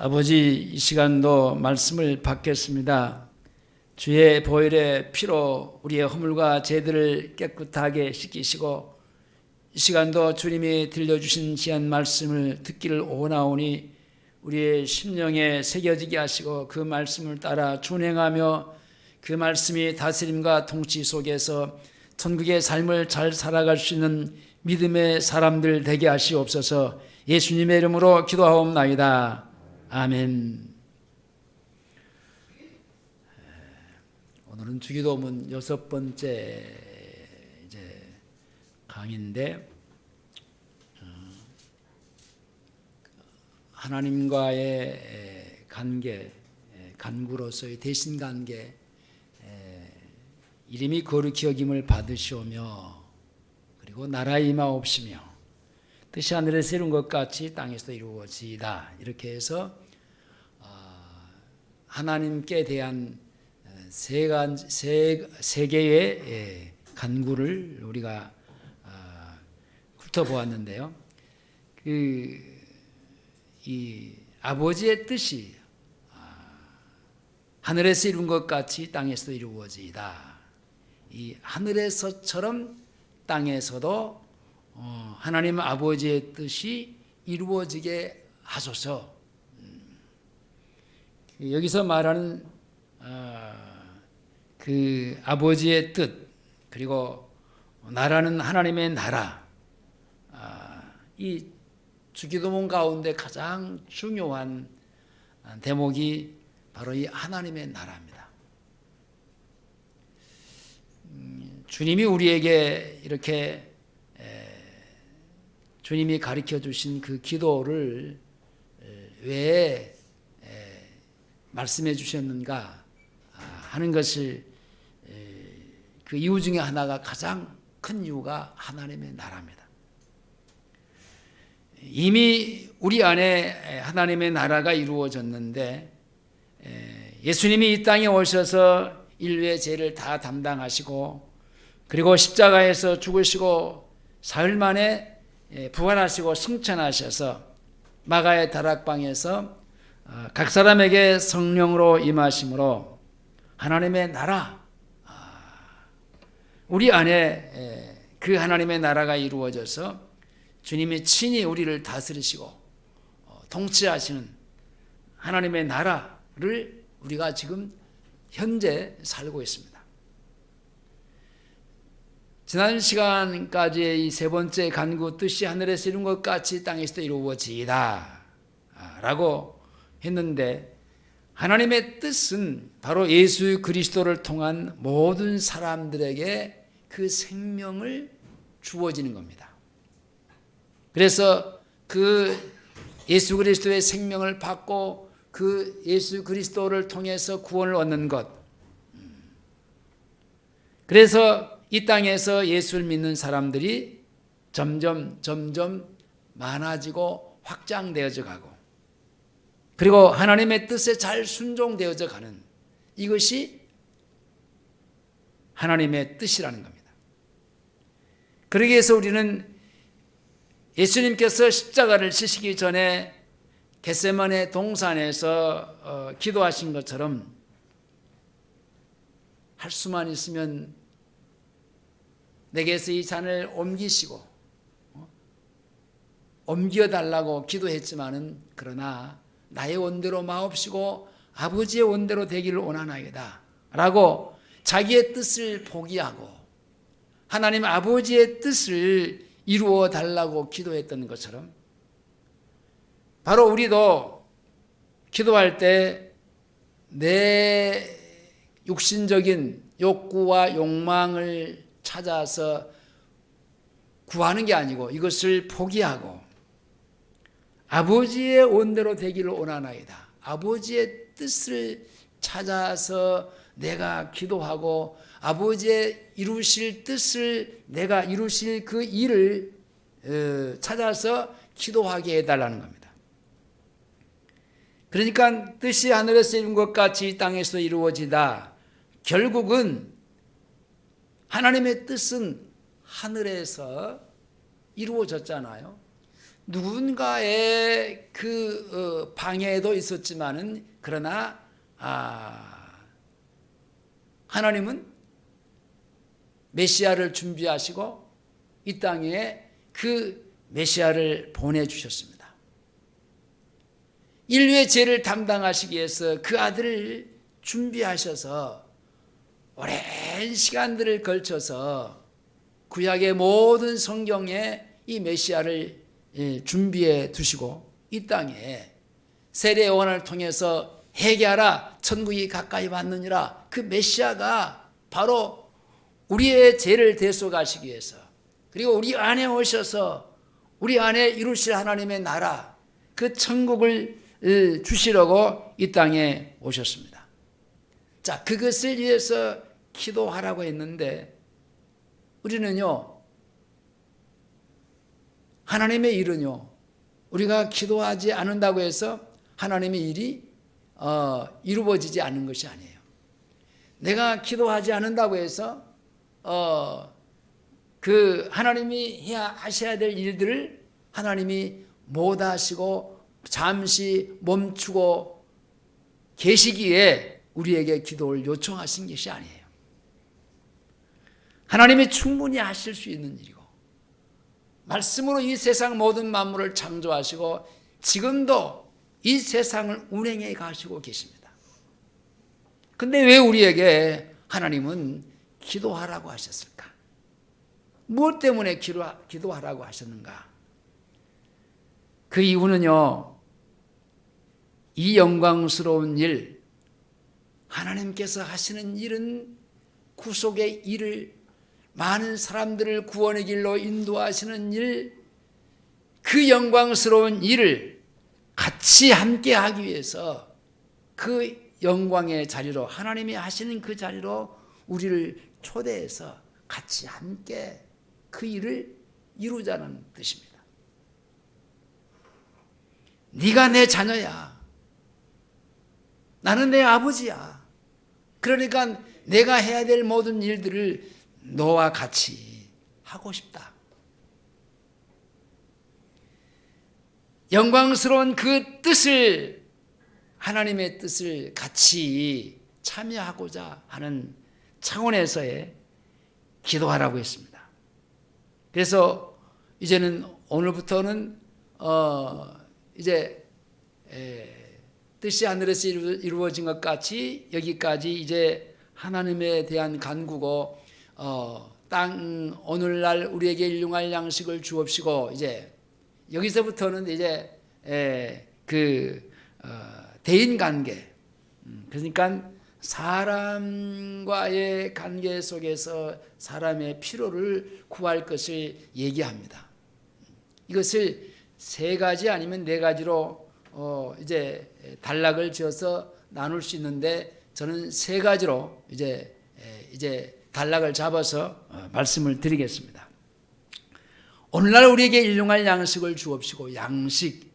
아버지, 이 시간도 말씀을 받겠습니다. 주의 보혈의 피로 우리의 허물과 죄들을 깨끗하게 씻기시고, 이 시간도 주님이 들려주신 귀한 말씀을 듣기를 원하오니 우리의 심령에 새겨지게 하시고, 그 말씀을 따라 준행하며 그 말씀이 다스림과 통치 속에서 천국의 삶을 잘 살아갈 수 있는 믿음의 사람들 되게 하시옵소서. 예수님의 이름으로 기도하옵나이다. 아멘. 오늘은 주기도문 6번째 강의인데, 하나님과의 관계, 간구로서의 대신 관계, 이름이 거룩히 여김을 받으시오며, 그리고 나라의 임하옵시며 뜻이 하늘에서 이룬 것 같이 땅에서도 이루어지이다. 이렇게 해서 하나님께 대한 세 개의 간구를 우리가 훑어보았는데요. 이 아버지의 뜻이 하늘에서 이룬 것 같이 땅에서도 이루어지이다. 이 하늘에서처럼 땅에서도 하나님 아버지의 뜻이 이루어지게 하소서. 여기서 말하는 그 아버지의 뜻, 그리고 나라는 하나님의 나라, 이 주기도문 가운데 가장 중요한 대목이 바로 이 하나님의 나라입니다. 주님이 우리에게 이렇게 주님이 가르쳐 주신 그 기도를 왜 말씀해 주셨는가 하는 것을, 그 이유 중에 하나가, 가장 큰 이유가 하나님의 나라입니다. 이미 우리 안에 하나님의 나라가 이루어졌는데, 예수님이 이 땅에 오셔서 인류의 죄를 다 담당하시고, 그리고 십자가에서 죽으시고 사흘 만에 부활하시고 승천하셔서 마가의 다락방에서 각 사람에게 성령으로 임하심으로 하나님의 나라, 우리 안에 그 하나님의 나라가 이루어져서 주님이 친히 우리를 다스리시고 통치하시는 하나님의 나라를 우리가 지금 현재 살고 있습니다. 지난 시간까지의 이 세 번째 간구, 뜻이 하늘에서 이룬 것 같이 땅에서도 이루어지이다 라고 했는데, 하나님의 뜻은 바로 예수 그리스도를 통한 모든 사람들에게 그 생명을 주어지는 겁니다. 그래서 그 예수 그리스도의 생명을 받고 그 예수 그리스도를 통해서 구원을 얻는 것, 그래서 이 땅에서 예수를 믿는 사람들이 점점 많아지고 확장되어져 가고, 그리고 하나님의 뜻에 잘 순종되어져 가는, 이것이 하나님의 뜻이라는 겁니다. 그러기 위해서 우리는 예수님께서 십자가를 지시기 전에 겟세마네 동산에서 기도하신 것처럼 할 수만 있으면 내게서 이 잔을 옮기시고 옮겨달라고 기도했지만은, 그러나 나의 원대로 마옵시고 아버지의 원대로 되기를 원하나이다 라고 자기의 뜻을 포기하고 하나님 아버지의 뜻을 이루어 달라고 기도했던 것처럼, 바로 우리도 기도할 때 내 육신적인 욕구와 욕망을 찾아서 구하는 게 아니고 이것을 포기하고 아버지의 원대로 되기를 원하나이다, 아버지의 뜻을 찾아서 내가 기도하고 아버지의 이루실 뜻을, 내가 이루실 그 일을 찾아서 기도하게 해달라는 겁니다. 그러니까 뜻이 하늘에서 이룬 것 같이 땅에서 이루어지다, 결국은 하나님의 뜻은 하늘에서 이루어졌잖아요. 누군가의 방해도 있었지만은 그러나 하나님은 메시아를 준비하시고 이 땅에 그 메시아를 보내주셨습니다. 인류의 죄를 담당하시기 위해서 그 아들을 준비하셔서 오랜 시간들을 걸쳐서 구약의 모든 성경에 이 메시아를 준비해 두시고 이 땅에 세례 요한을 통해서 회개하라 천국이 가까이 왔느니라, 그 메시아가 바로 우리의 죄를 대속하시기 위해서, 그리고 우리 안에 오셔서 우리 안에 이루실 하나님의 나라, 그 천국을 주시려고 이 땅에 오셨습니다. 자, 그것을 위해서 기도하라고 했는데 우리는요, 하나님의 일은요, 우리가 기도하지 않는다고 해서 하나님의 일이 이루어지지 않는 것이 아니에요. 내가 기도하지 않는다고 해서 그 하나님이 하셔야 될 일들을 하나님이 못 하시고 잠시 멈추고 계시기에 우리에게 기도를 요청하신 것이 아니에요. 하나님이 충분히 하실 수 있는 일이고, 말씀으로 이 세상 모든 만물을 창조하시고 지금도 이 세상을 운행해 가시고 계십니다. 근데 왜 우리에게 하나님은 기도하라고 하셨을까? 무엇 때문에 기도하라고 하셨는가? 그 이유는요, 이 영광스러운 일, 하나님께서 하시는 일은 구속의 일을, 많은 사람들을 구원의 길로 인도하시는 일, 그 영광스러운 일을 같이 함께 하기 위해서 그 영광의 자리로, 하나님이 하시는 그 자리로 우리를 초대해서 같이 함께 그 일을 이루자는 뜻입니다. 네가 내 자녀야. 나는 내 아버지야. 그러니까 내가 해야 될 모든 일들을 너와 같이 하고 싶다. 영광스러운 그 뜻을, 하나님의 뜻을 같이 참여하고자 하는 차원에서의 기도하라고 했습니다. 그래서 이제는 오늘부터는 이제 뜻이 하늘에서 이루어진 것 같이 여기까지 이제 하나님에 대한 간구고, 땅 오늘날 우리에게 일용할 양식을 주옵시고, 이제 여기서부터는 이제 대인 관계, 그러니까 사람과의 관계 속에서 사람의 필요를 구할 것을 얘기합니다. 이것을 세 가지 아니면 네 가지로 이제 단락을 지어서 나눌 수 있는데, 저는 세 가지로 이제 단락을 잡아서 말씀을 드리겠습니다. 오늘날 우리에게 일용할 양식을 주옵시고, 양식,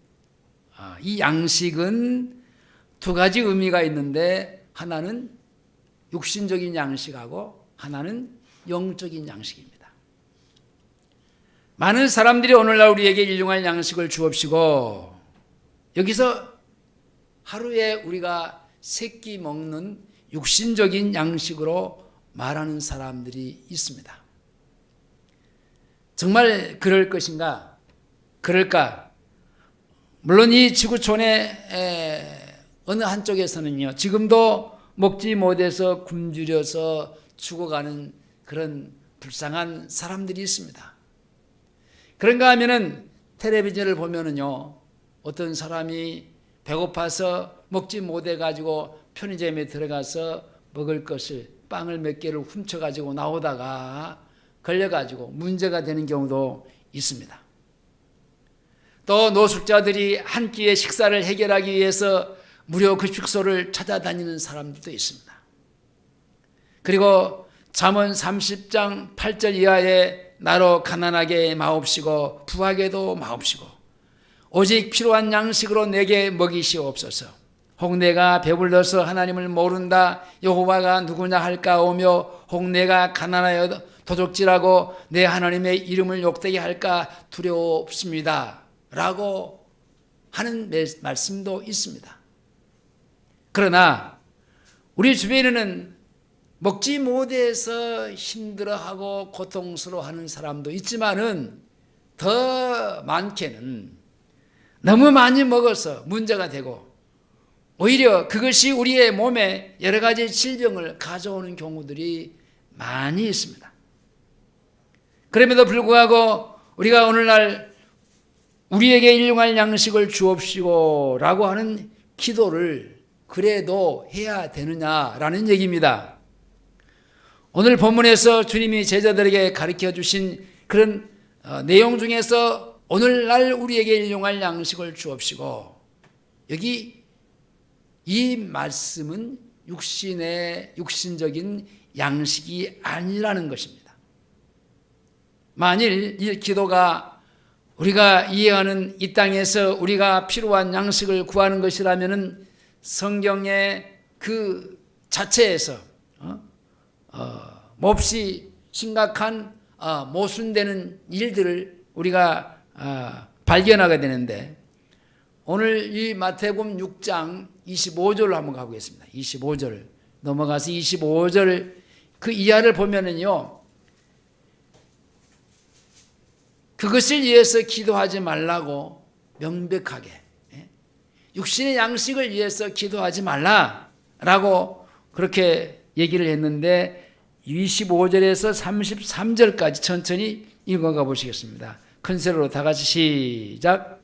이 양식은 두 가지 의미가 있는데, 하나는 육신적인 양식하고 하나는 영적인 양식입니다. 많은 사람들이 오늘날 우리에게 일용할 양식을 주옵시고, 여기서 하루에 우리가 세 끼 먹는 육신적인 양식으로 말하는 사람들이 있습니다. 정말 그럴 것인가? 그럴까? 물론 이 지구촌의 어느 한쪽에서는요, 지금도 먹지 못해서 굶주려서 죽어가는 그런 불쌍한 사람들이 있습니다. 그런가 하면은 텔레비전을 보면은요, 어떤 사람이 배고파서 먹지 못해가지고 편의점에 들어가서 먹을 것을, 빵을 몇 개를 훔쳐가지고 나오다가 걸려가지고 문제가 되는 경우도 있습니다. 또 노숙자들이 한 끼의 식사를 해결하기 위해서 무료 급식소를 찾아다니는 사람들도 있습니다. 그리고 잠언 30장 8절 이하에 나로 가난하게 마옵시고 부하게도 마옵시고 오직 필요한 양식으로 내게 먹이시옵소서. 혹 내가 배불러서 하나님을 모른다 여호와가 누구냐 할까오며 혹 내가 가난하여 도적질하고 내 하나님의 이름을 욕되게 할까 두려웠습니다 라고 하는 말씀도 있습니다. 그러나 우리 주변에는 먹지 못해서 힘들어하고 고통스러워하는 사람도 있지만은 더 많게는 너무 많이 먹어서 문제가 되고 오히려 그것이 우리의 몸에 여러 가지 질병을 가져오는 경우들이 많이 있습니다. 그럼에도 불구하고 우리가 오늘날 우리에게 일용할 양식을 주옵시고 라고 하는 기도를 그래도 해야 되느냐라는 얘기입니다. 오늘 본문에서 주님이 제자들에게 가르쳐 주신 그런 내용 중에서 오늘날 우리에게 일용할 양식을 주옵시고, 여기 이 말씀은 육신적인 양식이 아니라는 것입니다. 만일 이 기도가 우리가 이해하는 이 땅에서 우리가 필요한 양식을 구하는 것이라면 성경의 그 자체에서 몹시 심각한 모순되는 일들을 우리가 발견하게 되는데, 오늘 이 마태복음 6장 25절로 한번 가보겠습니다. 25절 넘어가서 25절 그 이하를 보면은요, 그것을 위해서 기도하지 말라고 명백하게, 육신의 양식을 위해서 기도하지 말라라고 그렇게 얘기를 했는데, 25절에서 33절까지 천천히 읽어가 보시겠습니다. 큰 소리로 다 같이 시작.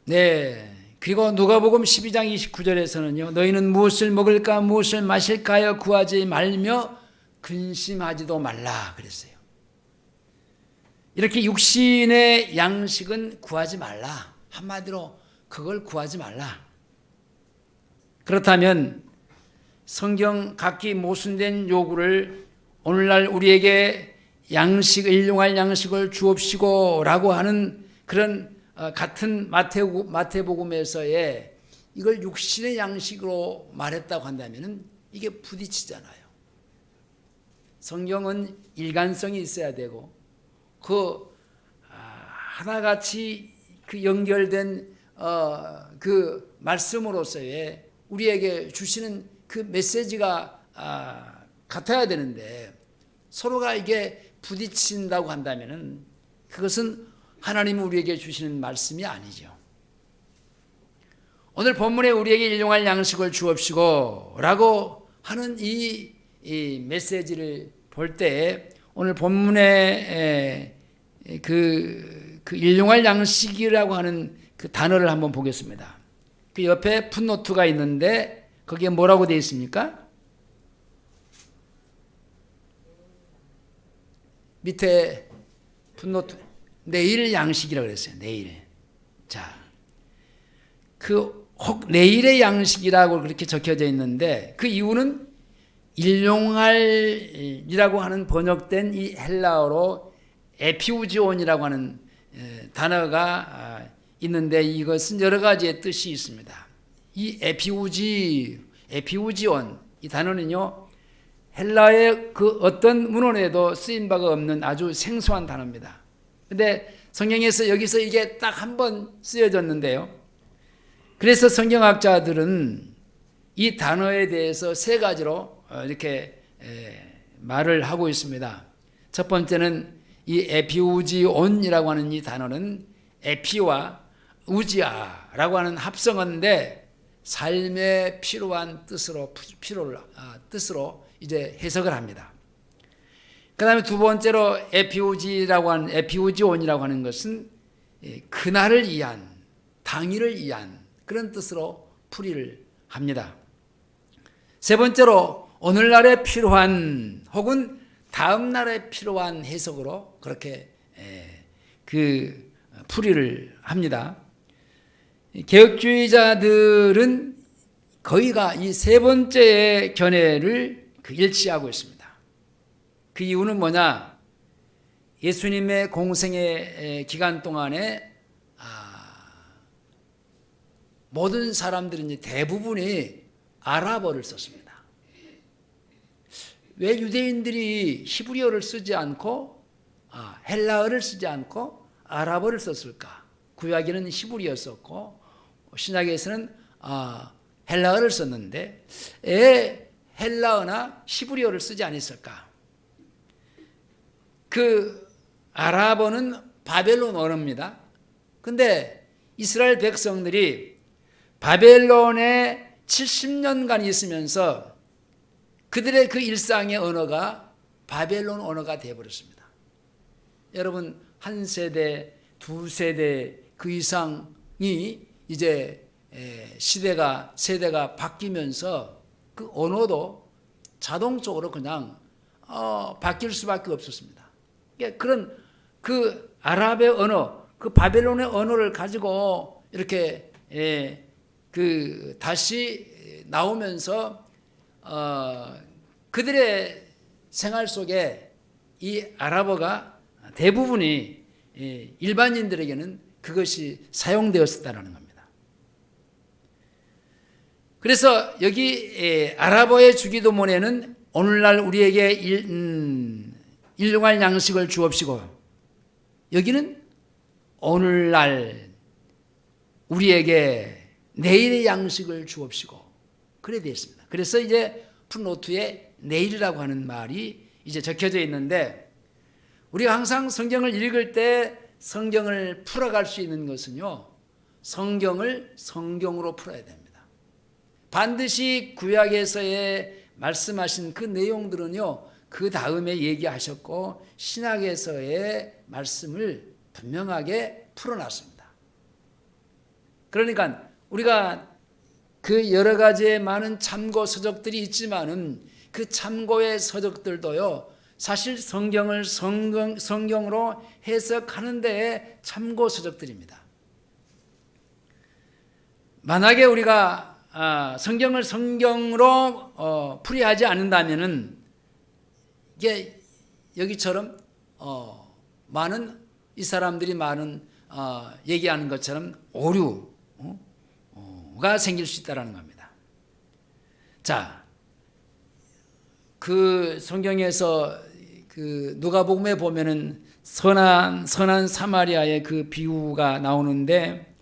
네. 그리고 누가복음 12장 29절에서는요, 너희는 무엇을 먹을까 무엇을 마실까 하여 구하지 말며 근심하지도 말라 그랬어요. 이렇게 육신의 양식은 구하지 말라. 한마디로 그걸 구하지 말라. 그렇다면 성경 각기 모순된 요구를 오늘날 우리에게 일용할 양식을 주옵시고 라고 하는 그런 같은 마태복음에서의 이걸 육신의 양식으로 말했다고 한다면 이게 부딪히잖아요. 성경은 일관성이 있어야 되고 그 하나같이 그 연결된 그 말씀으로서의 우리에게 주시는 그 메시지가 같아야 되는데, 서로가 이게 부딪힌다고 한다면 그것은 하나님이 우리에게 주시는 말씀이 아니죠. 오늘 본문에 우리에게 일용할 양식을 주옵시고 라고 하는 이 메시지를 볼 때, 오늘 본문에 그 일용할 양식이라고 하는 그 단어를 한번 보겠습니다. 그 옆에 풋노트가 있는데 거기에 뭐라고 되어 있습니까? 밑에 풋노트 내일 양식이라고 그랬어요. 내일. 자, 혹 내일의 양식이라고 그렇게 적혀져 있는데 그 이유는 일용할이라고 하는 번역된 이 헬라어로 에피우지온이라고 하는 단어가 있는데, 이것은 여러 가지의 뜻이 있습니다. 이 에피우지온 이 단어는요, 헬라의 그 어떤 문헌에도 쓰인 바가 없는 아주 생소한 단어입니다. 근데 성경에서 여기서 이게 딱 한 번 쓰여졌는데요. 그래서 성경학자들은 이 단어에 대해서 세 가지로 이렇게 말을 하고 있습니다. 첫 번째는 이 에피우지온이라고 하는 이 단어는 에피와 우지아라고 하는 합성어인데 삶에 필요한 뜻으로 이제 해석을 합니다. 그 다음에 두 번째로 에피우지온이라고 하는 것은 그날을 위한, 당일을 위한 그런 뜻으로 풀이를 합니다. 세 번째로 오늘날에 필요한 혹은 다음 날에 필요한 해석으로 그렇게 그 풀이를 합니다. 개혁주의자들은 거의가 이 세 번째의 견해를 일치하고 있습니다. 그 이유는 뭐냐? 예수님의 공생의 기간 동안에 모든 사람들은 대부분이 아랍어를 썼습니다. 왜 유대인들이 히브리어를 쓰지 않고 헬라어를 쓰지 않고 아랍어를 썼을까? 구약에는 히브리어 썼고 신약에서는 헬라어를 썼는데 왜 헬라어나 히브리어를 쓰지 않았을까? 그 아랍어는 바벨론 언어입니다. 근데 이스라엘 백성들이 바벨론에 70년간 있으면서 그들의 그 일상의 언어가 바벨론 언어가 되어버렸습니다. 여러분, 한 세대, 두 세대 그 이상이 이제 세대가 바뀌면서 그 언어도 자동적으로 그냥 바뀔 수밖에 없었습니다. 그런 그 아랍의 언어, 그 바벨론의 언어를 가지고 이렇게 그 다시 나오면서 그들의 생활 속에 이 아랍어가 대부분이 일반인들에게는 그것이 사용되었다는 겁니다. 그래서 여기 아랍어의 주기도문에는 오늘날 우리에게 일용할 양식을 주옵시고, 여기는 오늘날 우리에게 내일의 양식을 주옵시고 그래 되어 있습니다. 그래서 이제 풋노트에 내일이라고 하는 말이 이제 적혀져 있는데, 우리가 항상 성경을 읽을 때 성경을 풀어갈 수 있는 것은요, 성경을 성경으로 풀어야 됩니다. 반드시 구약에서의 말씀하신 그 내용들은요, 그 다음에 얘기하셨고 신약에서의 말씀을 분명하게 풀어놨습니다. 그러니까 우리가 그 여러 가지의 많은 참고 서적들이 있지만은 그 참고의 서적들도요, 사실 성경을 성경으로 해석하는 데에 참고 서적들입니다. 만약에 우리가 성경을 성경으로 풀이하지 않는다면은 이게 여기처럼 많은 이 사람들이 많은 얘기하는 것처럼 오류가 생길 수 있다는 겁니다. 자, 그 성경에서 그 누가복음에 보면은 선한 사마리아의 그 비유가 나오는데,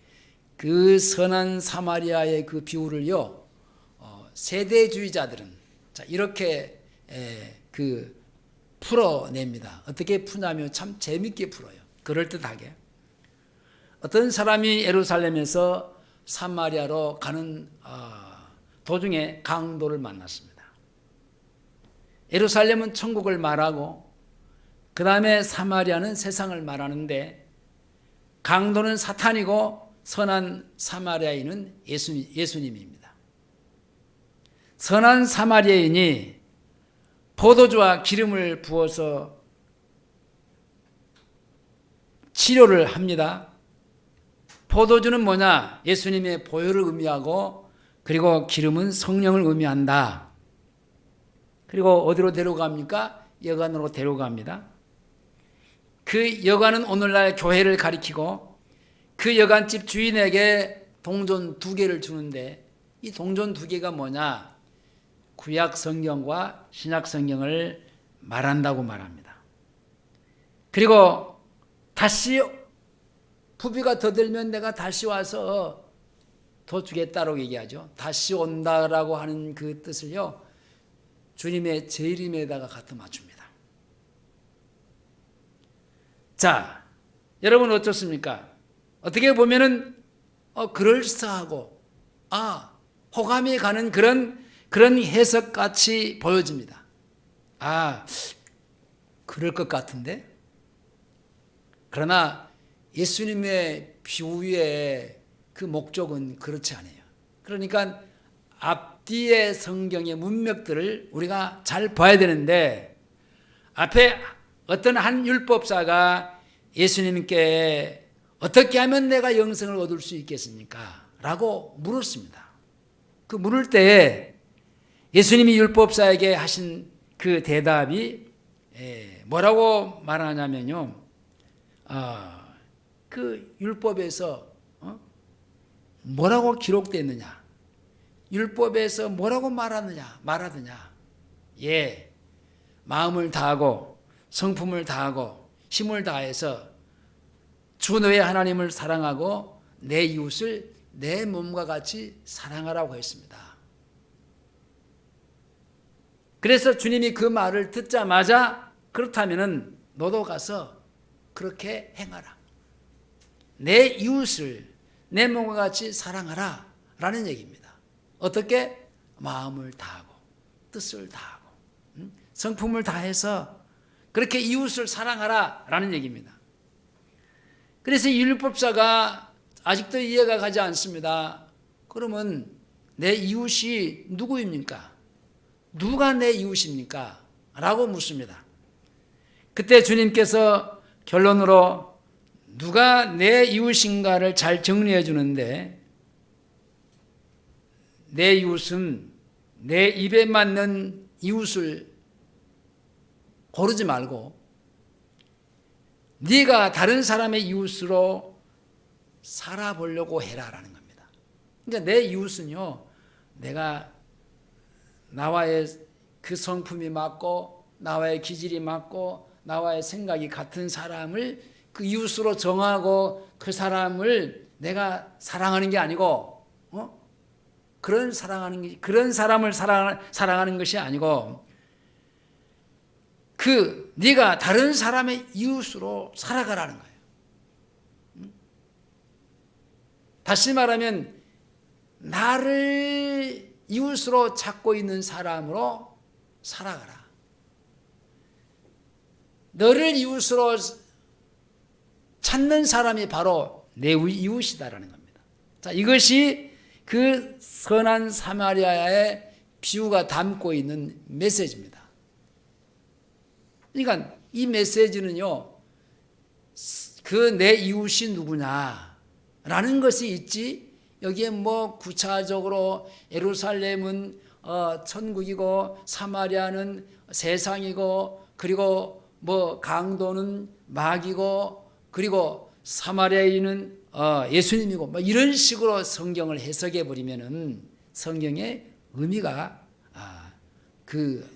그 선한 사마리아의 그 비유를요, 세대주의자들은 자 이렇게 그 풀어냅니다. 어떻게 푸냐면 참 재밌게 풀어요. 그럴듯하게. 어떤 사람이 예루살렘에서 사마리아로 가는 도중에 강도를 만났습니다. 예루살렘은 천국을 말하고 그 다음에 사마리아는 세상을 말하는데, 강도는 사탄이고 선한 사마리아인은 예수님입니다. 선한 사마리아인이 포도주와 기름을 부어서 치료를 합니다. 포도주는 뭐냐? 예수님의 보혈을 의미하고, 그리고 기름은 성령을 의미한다. 그리고 어디로 데려갑니까? 여관으로 데려갑니다. 그 여관은 오늘날 교회를 가리키고, 그 여관집 주인에게 동전 2개를 주는데, 이 동전 2개가 뭐냐? 구약 성경과 신약 성경을 말한다고 말합니다. 그리고 다시 부비가 더 들면 내가 다시 와서 더 주겠다라고 얘기하죠. 다시 온다라고 하는 그 뜻을요, 주님의 재림에다가 갖다 맞춥니다. 자, 여러분 어떻습니까? 어떻게 보면은 그럴싸하고 호감이 가는 그런 해석같이 보여집니다. 그럴 것 같은데? 그러나 예수님의 비유의 그 목적은 그렇지 않아요. 그러니까 앞뒤의 성경의 문맥들을 우리가 잘 봐야 되는데, 앞에 어떤 한 율법사가 예수님께 어떻게 하면 내가 영생을 얻을 수 있겠습니까? 라고 물었습니다. 그 물을 때 예수님이 율법사에게 하신 그 대답이 뭐라고 말하냐면요, 그 율법에서 뭐라고 기록되어 율법에서 뭐라고 말하느냐? 마음을 다하고 성품을 다하고 힘을 다해서 주 너의 하나님을 사랑하고 내 이웃을 내 몸과 같이 사랑하라고 했습니다. 그래서 주님이 그 말을 듣자마자 그렇다면은 너도 가서 그렇게 행하라. 내 이웃을 내 몸과 같이 사랑하라 라는 얘기입니다. 어떻게? 마음을 다하고 뜻을 다하고 성품을 다해서 그렇게 이웃을 사랑하라 라는 얘기입니다. 그래서 이 율법사가 아직도 이해가 가지 않습니다. 그러면 내 이웃이 누구입니까? 누가 내 이웃입니까? 라고 묻습니다. 그때 주님께서 결론으로 누가 내 이웃인가를 잘 정리해 주는데, 내 이웃은 내 입에 맞는 이웃을 고르지 말고 네가 다른 사람의 이웃으로 살아보려고 해라라는 겁니다. 그러니까 내 이웃은요, 내가 나와의 그 성품이 맞고 나와의 기질이 맞고 나와의 생각이 같은 사람을 그 이웃으로 정하고 그 사람을 내가 사랑하는 게 아니고 그런 사람을 사랑하는 것이 아니고 네가 다른 사람의 이웃으로 살아가라는 거예요. 다시 말하면 나를 이웃으로 찾고 있는 사람으로 살아가라. 너를 이웃으로 찾는 사람이 바로 내 이웃이다라는 겁니다. 자, 이것이 그 선한 사마리아의 비유가 담고 있는 메시지입니다. 그러니까 이 메시지는요, 그 내 이웃이 누구냐라는 것이 있지, 여기에 뭐 구체적으로 예루살렘은 천국이고 사마리아는 세상이고 그리고 뭐 강도는 마귀고 그리고 사마리아인은 예수님이고 뭐 이런 식으로 성경을 해석해 버리면은 성경의 의미가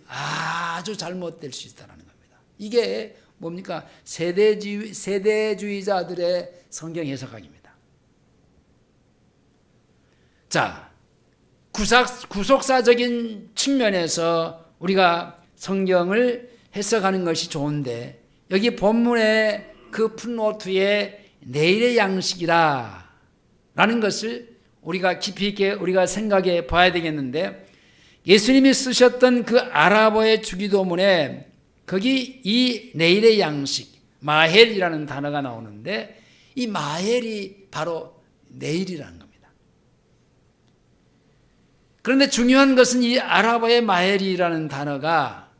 아주 잘못될 수 있다는 겁니다. 이게 뭡니까? 세대주의자들의 성경 해석학입니다. 자, 구속사적인 측면에서 우리가 성경을 해석하는 것이 좋은데, 여기 본문의 그 풋노트에 내일의 양식이라 라는 것을 우리가 깊이 있게 우리가 생각해 봐야 되겠는데, 예수님이 쓰셨던 그 아랍어의 주기도문에 거기 이 내일의 양식, 마헬이라는 단어가 나오는데, 이 마헬이 바로 내일이라는 겁니다. 그런데 중요한 것은 이 아랍어의 마헬이라는 단어가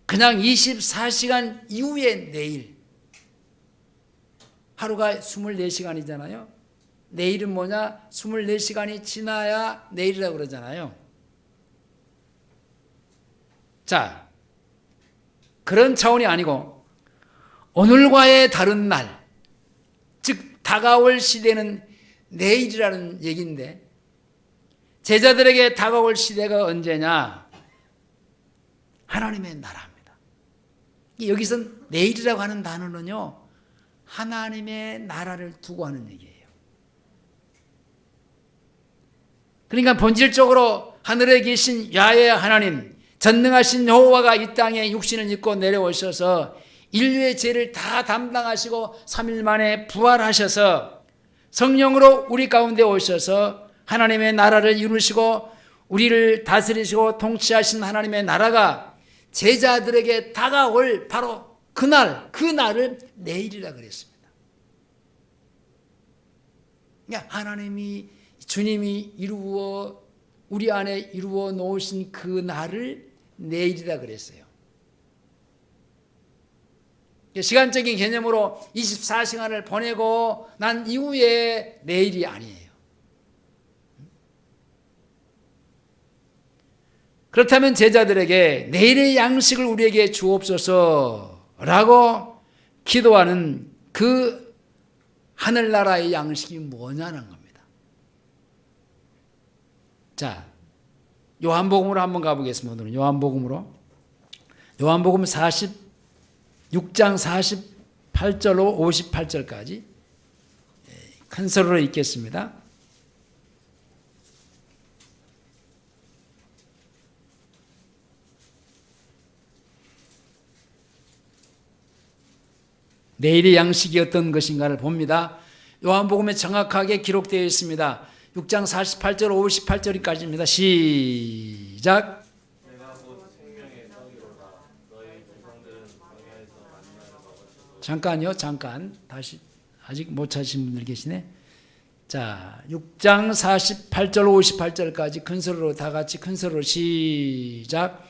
그냥 24시간 이후의 내일, 하루가 24시간이잖아요. 내일은 뭐냐? 24시간이 지나야 내일이라고 그러잖아요. 자, 그런 차원이 아니고 오늘과의 다른 날, 즉 다가올 시대는 내일이라는 얘기인데, 제자들에게 다가올 시대가 언제냐? 하나님의 나라입니다. 여기서 내일이라고 하는 단어는요, 하나님의 나라를 두고 하는 얘기예요. 그러니까 본질적으로 하늘에 계신 야훼 하나님, 전능하신 여호와가 이 땅에 육신을 입고 내려오셔서 인류의 죄를 다 담당하시고 3일 만에 부활하셔서 성령으로 우리 가운데 오셔서 하나님의 나라를 이루시고 우리를 다스리시고 통치하신 하나님의 나라가 제자들에게 다가올 바로 그날을 내일이라 그랬습니다. 그러니까 하나님이, 주님이 우리 안에 이루어 놓으신 그 날을 내일이라 그랬어요. 시간적인 개념으로 24시간을 보내고 난 이후에 내일이 아니에요. 그렇다면 제자들에게 내일의 양식을 우리에게 주옵소서라고 기도하는 그 하늘나라의 양식이 뭐냐는 겁니다. 자, 요한복음으로 한번 가보겠습니다. 오늘은 요한복음 6장 48절로 58절까지 큰 소리로 읽겠습니다. 내일의 양식이 어떤 것인가를 봅니다. 요한복음에 정확하게 기록되어 있습니다. 6장 48절 58절까지입니다. 시작. 잠깐요, 다시 아직 못 찾으신 분들 계시네. 자, 6장 48절 58절까지 큰 소리로 다 같이 큰 소리로 시작.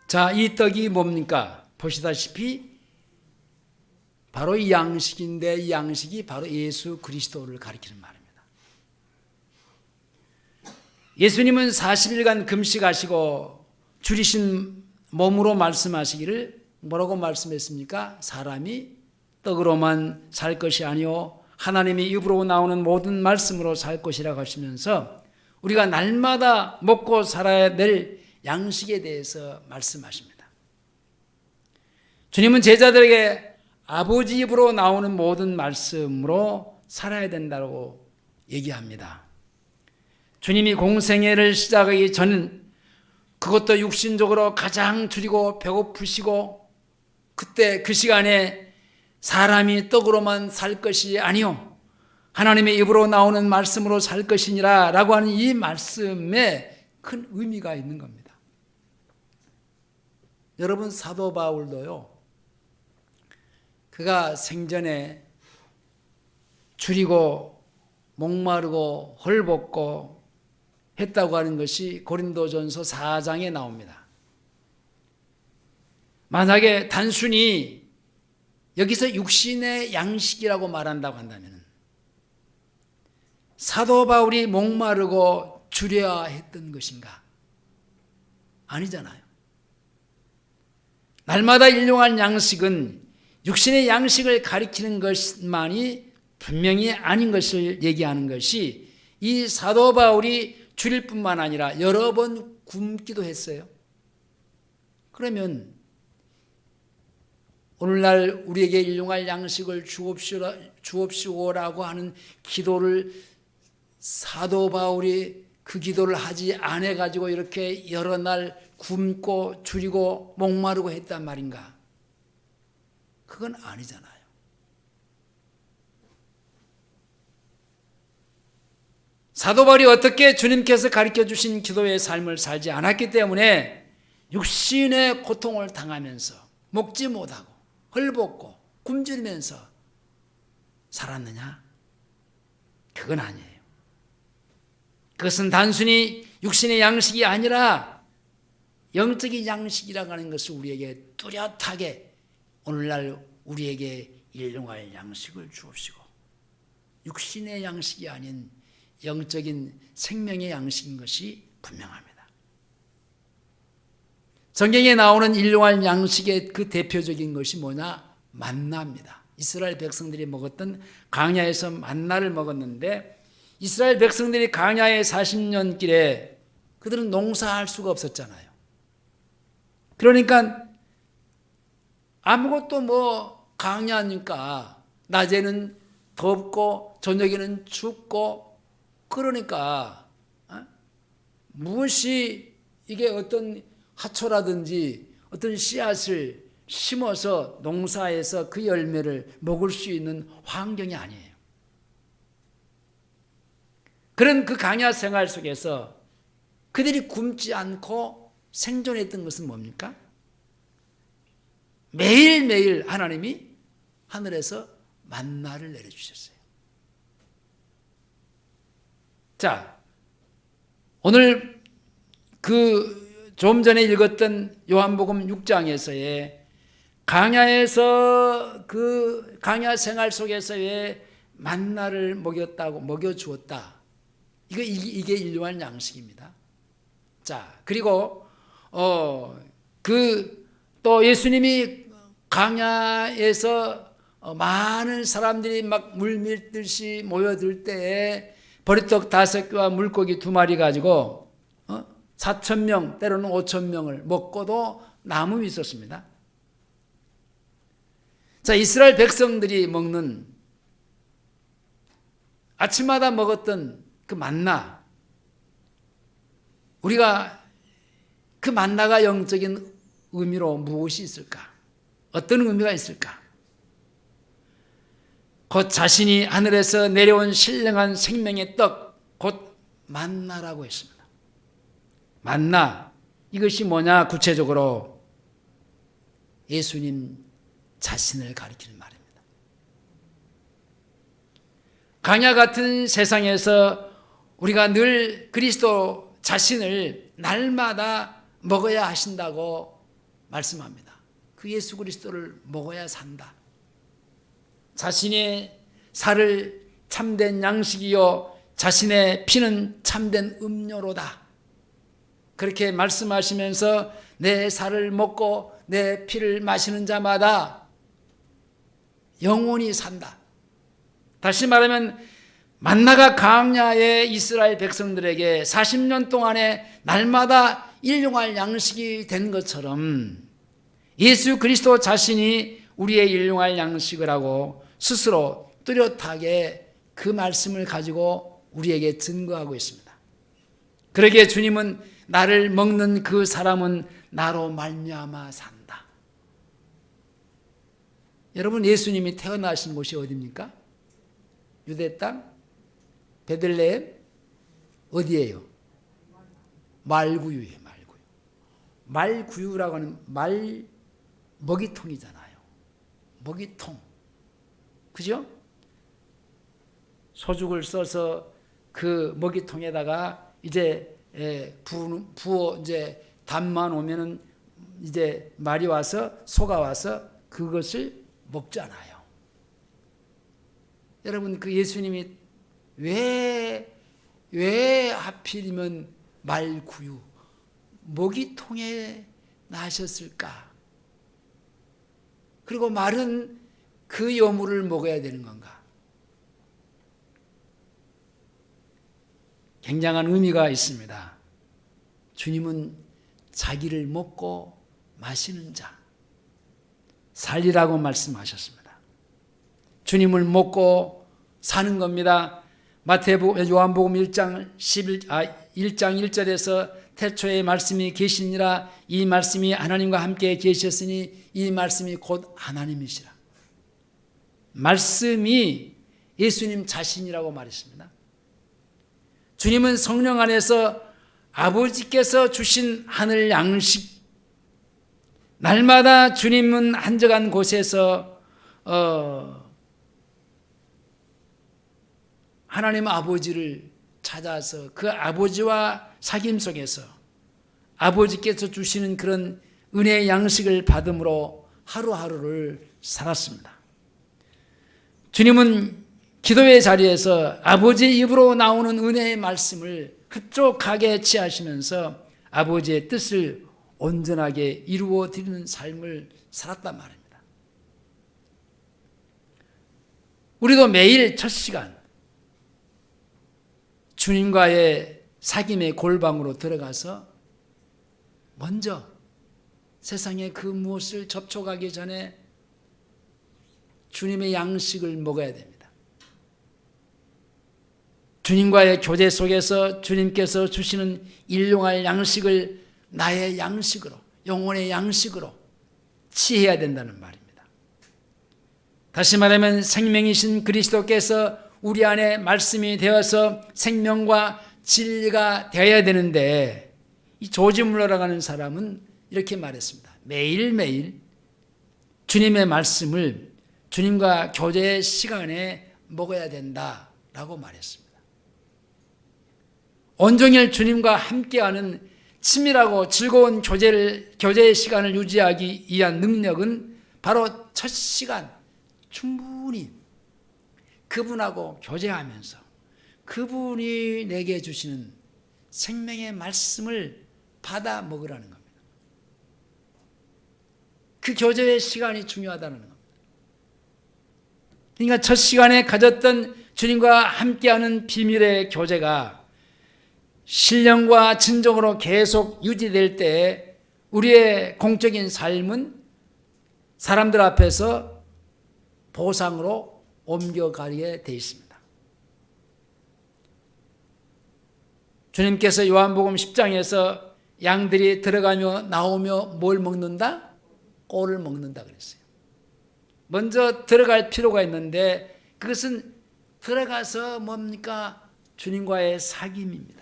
자, 이 떡이 뭡니까? 보시다시피 바로 이 양식인데 이 양식이 바로 예수 그리스도를 가리키는 말입니다. 예수님은 40일간 금식하시고 줄이신 몸으로 말씀하시기를 뭐라고 말씀했습니까? 사람이 떡으로만 살 것이 아니요 하나님의 입으로 나오는 모든 말씀으로 살 것이라고 하시면서 우리가 날마다 먹고 살아야 될 양식에 대해서 말씀하십니다. 주님은 제자들에게 아버지 입으로 나오는 모든 말씀으로 살아야 된다고 얘기합니다. 주님이 공생애를 시작하기 전 그것도 육신적으로 가장 줄이고 배고프시고 그때 그 시간에 사람이 떡으로만 살 것이 아니요 하나님의 입으로 나오는 말씀으로 살 것이니라 라고 하는 이 말씀에 큰 의미가 있는 겁니다. 여러분, 사도 바울도요, 그가 생전에 줄이고 목마르고 헐벗고 했다고 하는 것이 고린도전서 4장에 나옵니다. 만약에 단순히 여기서 육신의 양식이라고 말한다고 한다면 사도 바울이 목마르고 줄여야 했던 것인가? 아니잖아요. 날마다 일용할 양식은 육신의 양식을 가리키는 것만이 분명히 아닌 것을 얘기하는 것이 이 사도 바울이 줄일 뿐만 아니라 여러 번 굶기도 했어요. 그러면 오늘날 우리에게 일용할 양식을 주옵시오라고 하는 기도를 사도 바울이 그 기도를 하지 않아 가지고 이렇게 여러 날 굶고 줄이고 목마르고 했단 말인가? 그건 아니잖아요. 사도 바울이 어떻게 주님께서 가르쳐 주신 기도의 삶을 살지 않았기 때문에 육신의 고통을 당하면서 먹지 못하고 헐벗고 굶주리면서 살았느냐? 그건 아니에요. 그것은 단순히 육신의 양식이 아니라 영적인 양식이라고 하는 것을 우리에게 뚜렷하게 오늘날 우리에게 일용할 양식을 주옵시고 육신의 양식이 아닌 영적인 생명의 양식인 것이 분명합니다. 성경에 나오는 일용할 양식의 그 대표적인 것이 뭐냐? 만나입니다. 이스라엘 백성들이 먹었던 광야에서 만나를 먹었는데 이스라엘 백성들이 광야의 40년 길에 그들은 농사할 수가 없었잖아요. 그러니까 아무것도 뭐 광야니까 낮에는 덥고 저녁에는 춥고 그러니까 무엇이 이게 어떤 화초라든지 어떤 씨앗을 심어서 농사해서 그 열매를 먹을 수 있는 환경이 아니에요. 그런 그 광야 생활 속에서 그들이 굶지 않고 생존했던 것은 뭡니까? 매일매일 하나님이 하늘에서 만나를 내려주셨어요. 자, 오늘 좀 전에 읽었던 요한복음 6장에서의 광야에서 그 광야 생활 속에서의 만나를 먹여주었다. 이게 일용할 양식입니다. 자, 그리고 또 예수님이 광야에서 많은 사람들이 막 물밀듯이 모여들 때에 보리떡 5개와 물고기 2마리 가지고 4,000명 때로는 5,000명을 먹고도 남음이 있었습니다. 자, 이스라엘 백성들이 먹는 아침마다 먹었던 그 만나, 우리가 그 만나가 영적인 의미로 무엇이 있을까? 어떤 의미가 있을까? 곧 자신이 하늘에서 내려온 신령한 생명의 떡, 곧 만나라고 했습니다. 만나, 이것이 뭐냐? 구체적으로 예수님 자신을 가리키는 말입니다. 광야 같은 세상에서 우리가 늘 그리스도 자신을 날마다 먹어야 하신다고 말씀합니다. 그 예수 그리스도를 먹어야 산다. 자신의 살을 참된 양식이요 자신의 피는 참된 음료로다. 그렇게 말씀하시면서 내 살을 먹고 내 피를 마시는 자마다 영원히 산다. 다시 말하면 만나가 광야의 이스라엘 백성들에게 40년 동안에 날마다 일용할 양식이 된 것처럼 예수 그리스도 자신이 우리의 일용할 양식을 하고 스스로 뚜렷하게 그 말씀을 가지고 우리에게 증거하고 있습니다. 그러기에 주님은 나를 먹는 그 사람은 나로 말미암아 산다. 여러분, 예수님이 태어나신 곳이 어디입니까? 유대 땅? 베들레헴? 어디예요? 말구유예요. 말구유. 말구유라고 하는 먹이통이잖아요. 먹이통. 그죠? 소죽을 써서 그 먹이통에다가 이제 부어 이제 담만 오면은 이제 말이 와서 소가 와서 그것을 먹잖아요. 여러분, 그 예수님이 왜 하필이면 말구유 먹이통에 나셨을까? 그리고 말은 그 여물을 먹어야 되는 건가? 굉장한 의미가 있습니다. 주님은 자기를 먹고 마시는 자, 살리라고 말씀하셨습니다. 주님을 먹고 사는 겁니다. 요한복음 1장 1절에서 태초에 말씀이 계시니라, 이 말씀이 하나님과 함께 계셨으니 이 말씀이 곧 하나님이시라. 말씀이 예수님 자신이라고 말했습니다. 주님은 성령 안에서 아버지께서 주신 하늘 양식, 날마다 주님은 한적한 곳에서 하나님 아버지를 찾아서 그 아버지와 사귐 속에서 아버지께서 주시는 그런 은혜의 양식을 받음으로 하루하루를 살았습니다. 주님은 기도의 자리에서 아버지 입으로 나오는 은혜의 말씀을 흡족하게 취하시면서 아버지의 뜻을 온전하게 이루어 드리는 삶을 살았단 말입니다. 우리도 매일 첫 시간 주님과의 사귐의 골방으로 들어가서 먼저 세상의 그 무엇을 접촉하기 전에 주님의 양식을 먹어야 됩니다. 주님과의 교제 속에서 주님께서 주시는 일용할 양식을 나의 양식으로, 영혼의 양식으로 취해야 된다는 말입니다. 다시 말하면 생명이신 그리스도께서 우리 안에 말씀이 되어서 생명과 진리가 되어야 되는데, 이 조지물러라 가는 사람은 이렇게 말했습니다. 매일매일 주님의 말씀을 주님과 교제의 시간에 먹어야 된다라고 말했습니다. 온종일 주님과 함께하는 친밀하고 즐거운 교제의 시간을 유지하기 위한 능력은 바로 첫 시간 충분히 그분하고 교제하면서 그분이 내게 주시는 생명의 말씀을 받아 먹으라는 겁니다. 그 교제의 시간이 중요하다는 겁니다. 그러니까 첫 시간에 가졌던 주님과 함께하는 비밀의 교제가 신령과 진정으로 계속 유지될 때 우리의 공적인 삶은 사람들 앞에서 보상으로 옮겨가게 되어 있습니다. 주님께서 요한복음 10장에서 양들이 들어가며 나오며 뭘 먹는다? 꼴을 먹는다 그랬어요. 먼저 들어갈 필요가 있는데 그것은 들어가서 뭡니까? 주님과의 사귐입니다.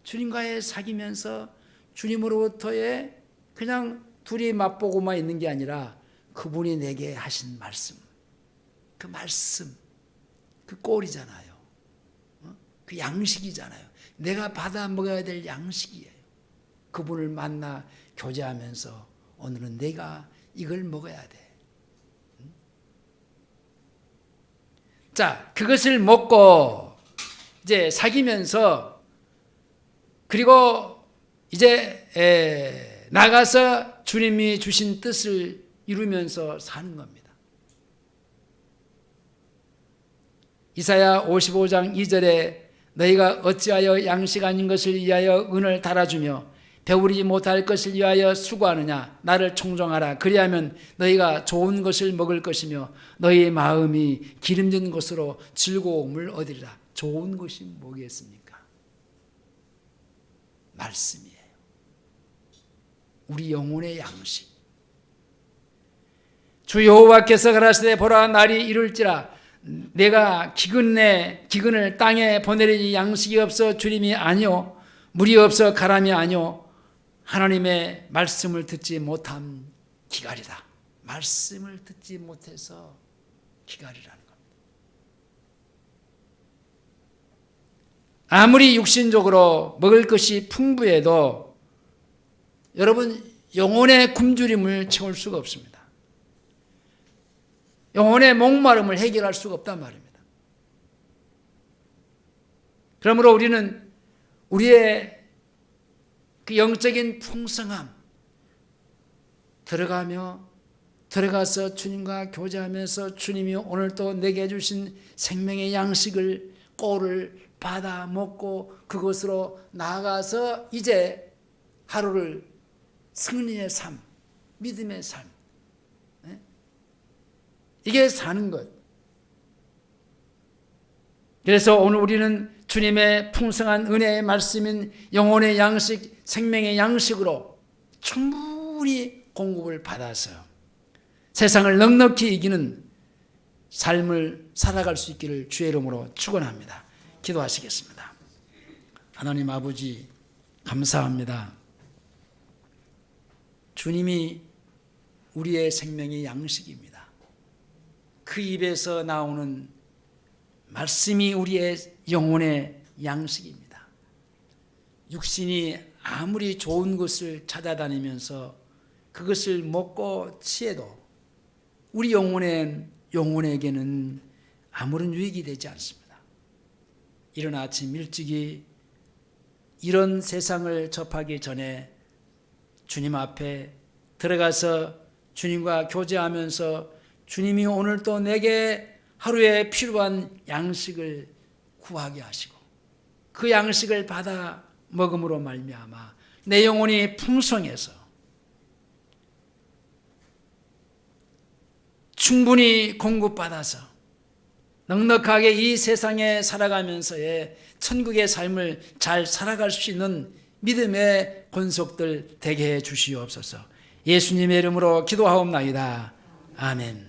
주님과의 사귀면서 주님으로부터의 그냥 둘이 맛보고만 있는 게 아니라 그분이 내게 하신 말씀, 그 말씀, 그 꼴이잖아요. 그 양식이잖아요. 내가 받아 먹어야 될 양식이에요. 그분을 만나 교제하면서 오늘은 내가 이걸 먹어야 돼. 자, 그것을 먹고 이제 사귀면서 그리고 이제 나가서 주님이 주신 뜻을 이루면서 사는 겁니다. 이사야 55장 2절에 너희가 어찌하여 양식 아닌 것을 위하여 은을 달아주며 배우리지 못할 것을 위하여 수고하느냐. 나를 청종하라. 그리하면 너희가 좋은 것을 먹을 것이며 너희의 마음이 기름진 것으로 즐거움을 얻으리라. 좋은 것이 뭐겠습니까? 말씀이에요. 우리 영혼의 양식. 주 여호와께서 가라사대 보라 날이 이룰지라 내가 기근을 땅에 보내리니 양식이 없어 주림이 아니요 물이 없어 가람이 아니요 하나님의 말씀을 듣지 못한 기갈이다. 말씀을 듣지 못해서 기갈이라는 겁니다. 아무리 육신적으로 먹을 것이 풍부해도 여러분 영혼의 굶주림을 채울 수가 없습니다. 영혼의 목마름을 해결할 수가 없단 말입니다. 그러므로 우리는 우리의 그 영적인 풍성함 들어가서 주님과 교제하면서 주님이 오늘 또 내게 주신 생명의 양식을 꼴을 받아 먹고 그것으로 나아가서 이제 하루를 승리의 삶, 믿음의 삶, 이게 사는 것. 그래서 오늘 우리는 주님의 풍성한 은혜의 말씀인 영혼의 양식, 생명의 양식으로 충분히 공급을 받아서 세상을 넉넉히 이기는 삶을 살아갈 수 있기를 주의 이름으로 축원합니다. 기도하시겠습니다. 하나님 아버지 감사합니다. 주님이 우리의 생명의 양식입니다. 그 입에서 나오는 말씀이 우리의 영혼의 양식입니다. 육신이 아무리 좋은 것을 찾아다니면서 그것을 먹고 취해도 우리 영혼에게는 아무런 유익이 되지 않습니다. 이른 아침 일찍이 이런 세상을 접하기 전에 주님 앞에 들어가서 주님과 교제하면서 주님이 오늘 또 내게 하루에 필요한 양식을 구하게 하시고 그 양식을 받아 먹음으로 말미암아 내 영혼이 풍성해서 충분히 공급받아서 넉넉하게 이 세상에 살아가면서의 천국의 삶을 잘 살아갈 수 있는 믿음의 권속들 되게 해 주시옵소서. 예수님의 이름으로 기도하옵나이다. 아멘.